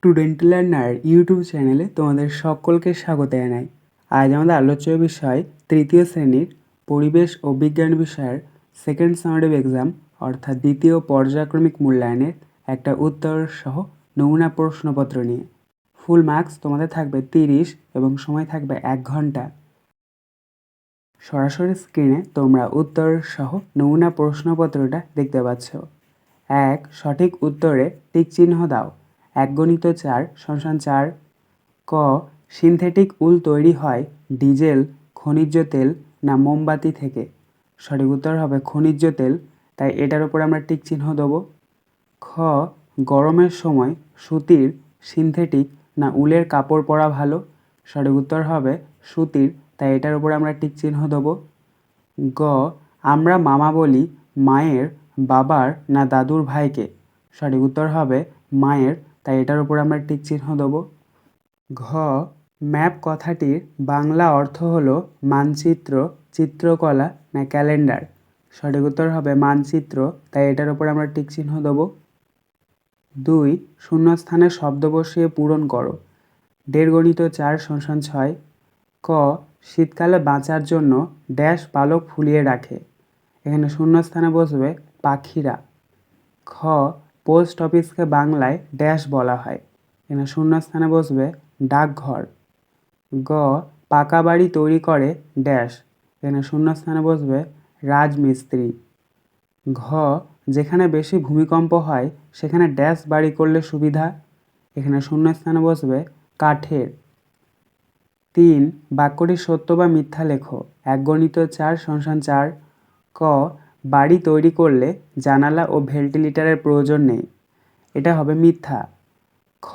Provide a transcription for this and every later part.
Student learner YouTube চ্যানেলে তোমাদের সকলকে স্বাগত জানাই। আজ আমাদের আলোচ্য বিষয় তৃতীয় শ্রেণীর পরিবেশ ও বিজ্ঞান বিষয়ের সেকেন্ড সামারিভ এক্সাম অর্থাৎ দ্বিতীয় পর্যায়ক্রমিক মূল্যায়নের একটা উত্তর সহ নমুনা প্রশ্নপত্র নিয়ে। ফুল মার্কস তোমাদের থাকবে 30 এবং সময় থাকবে 1 ঘন্টা। সরাসরি স্ক্রিনে তোমরা উত্তর সহ নমুনা প্রশ্নপত্রটা দেখতে পাচ্ছ। 1. সঠিক উত্তরে টিক চিহ্ন দাও। 1 × 4 = 4। ক. সিনথেটিক উল তৈরি হয় ডিজেল, খনিজ তেল না মোমবাতি থেকে? সঠিক উত্তর হবে খনিজ তেল, তাই এটার উপর আমরা টিক চিহ্ন দেবো। খ. গরমের সময় সুতির, সিনথেটিক না উলের কাপড় পরা ভালো? সঠিক উত্তর হবে সুতির, তাই এটার উপর আমরা টিক চিহ্ন দেবো। গ. আমরা মামা বলি মায়ের, বাবার না দাদুর ভাইকে? সঠিক উত্তর হবে মায়ের, তাই এটার উপর আমরা টিক চিহ্ন দেবো। ঘ. ম্যাপ কথাটির বাংলা অর্থ হলো মানচিত্র, চিত্রকলা না ক্যালেন্ডার? সঠিক উত্তর হবে মানচিত্র, তাই এটার উপর আমরা টিক চিহ্ন দেবো। 2. শূন্যস্থানে শব্দ বসিয়ে পূরণ করো। 1.5 × 4 = 6। ক. শীতকালে বাঁচার জন্য ড্যাশ পালক ফুলিয়ে রাখে? এখানে শূন্যস্থানে বসবে পাখিরা। খ. পোস্ট অফিসকে বাংলায় ড্যাশ বলা হয়? এখানে শূন্যস্থানে বসবে ডাকঘর। গ. পাকা বাড়ি তৈরি করে ড্যাশ? এখানে শূন্যস্থানে বসবে রাজমিস্ত্রি। ঘ. যেখানে বেশি ভূমিকম্প হয় সেখানে ড্যাশ বাড়ি করলে সুবিধা? এখানে শূন্যস্থানে বসবে কাঠের। 3. বাক্যটি সত্য বা মিথ্যা লেখো। 1 × 4 = 4। ক. বাড়ি তৈরি করলে জানালা ও ভেন্টিলেটরের প্রয়োজন নেই? এটা হবে মিথ্যা। খ.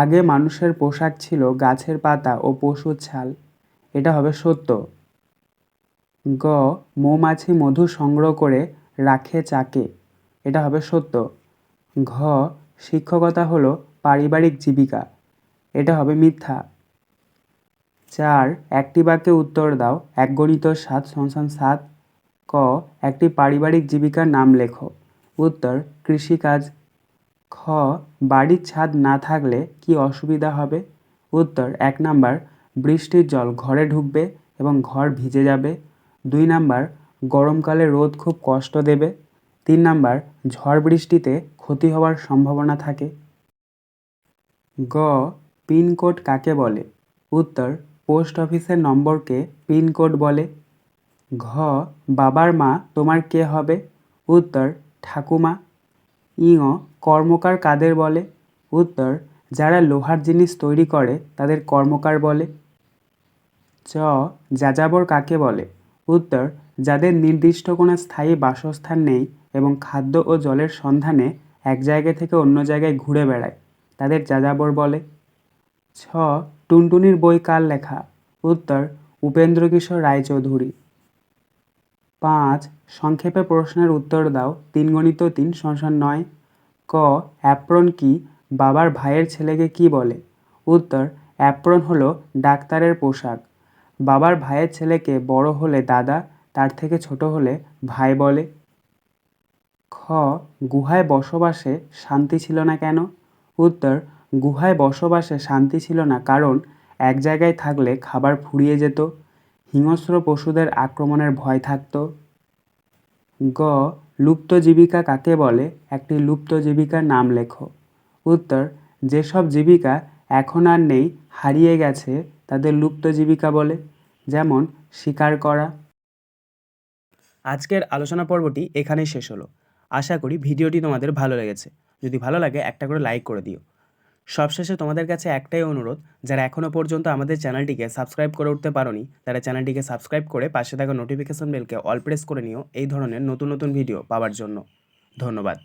আগে মানুষের পোশাক ছিল গাছের পাতা ও পশুর ছাল? এটা হবে সত্য। গ. মৌমাছি মধু সংগ্রহ করে রাখে চাকে? এটা হবে সত্য। ঘ. শিক্ষকতা হলো পারিবারিক জীবিকা? এটা হবে মিথ্যা। 4. একটি বাক্যে উত্তর দাও। 1 × 7 = 7। ক. একটি পারিবারিক জীবিকার নাম লেখো। উত্তর কৃষিকাজ। খ. বাড়ির ছাদ না থাকলে কি অসুবিধা হবে? উত্তর 1 নাম্বার বৃষ্টির জল ঘরে ঢুকবে এবং ঘর ভিজে যাবে। 2 নাম্বার গরমকালে রোদ খুব কষ্ট দেবে। 3 নাম্বার ঝড় বৃষ্টিতে ক্ষতি হওয়ার সম্ভাবনা থাকে। গ. পিনকোড কাকে বলে? উত্তর পোস্ট অফিসের নম্বরকে পিনকোড বলে। ঘ. বাবার মা তোমার কে হবে? উত্তর ঠাকুমা। ইঙ. কর্মকার কাদের বলে? উত্তর যারা লোহার জিনিস তৈরি করে তাদের কর্মকার বলে। চ. যাযাবর কাকে বলে? উত্তর যাদের নির্দিষ্ট কোনো স্থায়ী বাসস্থান নেই এবং খাদ্য ও জলের সন্ধানে এক জায়গা থেকে অন্য জায়গায় ঘুরে বেড়ায়, তাদের যাযাবর বলে। ছ. টুনটুনির বই কার লেখা? উত্তর উপেন্দ্রকিশোর রায়চৌধুরী। 5. সংক্ষেপে প্রশ্নের উত্তর দাও। 3 × 3 = 9। ক. অ্যাপ্রন কি বাবার ভাইয়ের ছেলেকে কি বলে? উত্তর অ্যাপ্রন হলো ডাক্তারের পোশাক। বাবার ভাইয়ের ছেলেকে বড় হলে দাদা, তার থেকে ছোট হলে ভাই বলে। খ. গুহায় বসবাসে শান্তি ছিল না কেন? উত্তর গুহায় বসবাসে শান্তি ছিল না কারণ এক জায়গায় থাকলে খাবার ফুরিয়ে যেত, হিংস্র পশুদের আক্রমণের ভয় থাকত। গ. লুপ্ত জীবিকা কাকে বলে? একটি লুপ্ত জীবিকার নাম লেখো। উত্তর যেসব জীবিকা এখন আর নেই, হারিয়ে গেছে, তাদের লুপ্ত জীবিকা বলে, যেমন শিকার করা। আজকের আলোচনা পর্বটি এখানেই শেষ হলো। আশা করি ভিডিওটি তোমাদের ভালো লেগেছে। যদি ভালো লাগে একটা করে লাইক করে দিও। সবশেষে তোমাদের কাছে একটাই অনুরোধ, যারা এখনও পর্যন্ত আমাদের চ্যানেলটিকে সাবস্ক্রাইব করে উঠতে পারোনি তারা চ্যানেলটিকে সাবস্ক্রাইব করে পাশে থাকা নোটিফিকেশন বেলকে অল প্রেস করে নিও এই ধরনের নতুন নতুন ভিডিও পাওয়ার জন্য। ধন্যবাদ।